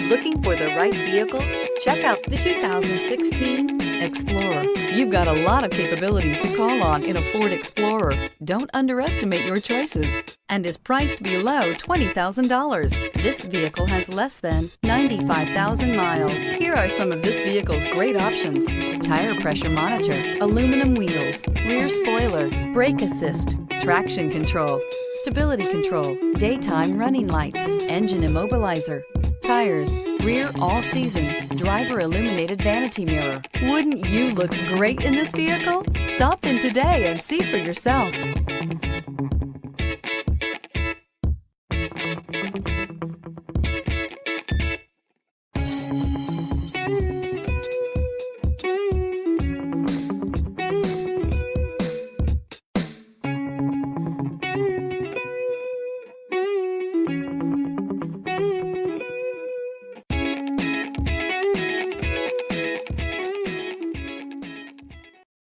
Looking for the right vehicle? Check out the 2016 Explorer. You've got a lot of capabilities to call on in a Ford Explorer. Don't underestimate your choices, and is priced below $20,000. This vehicle has less than 95,000 miles. Here are some of this vehicle's great options: tire pressure monitor, aluminum wheels, rear spoiler, brake assist, traction control, stability control, daytime running lights, engine immobilizer, tires, rear all-season, driver illuminated vanity mirror. Wouldn't you look great in this vehicle? Stop in today and see for yourself.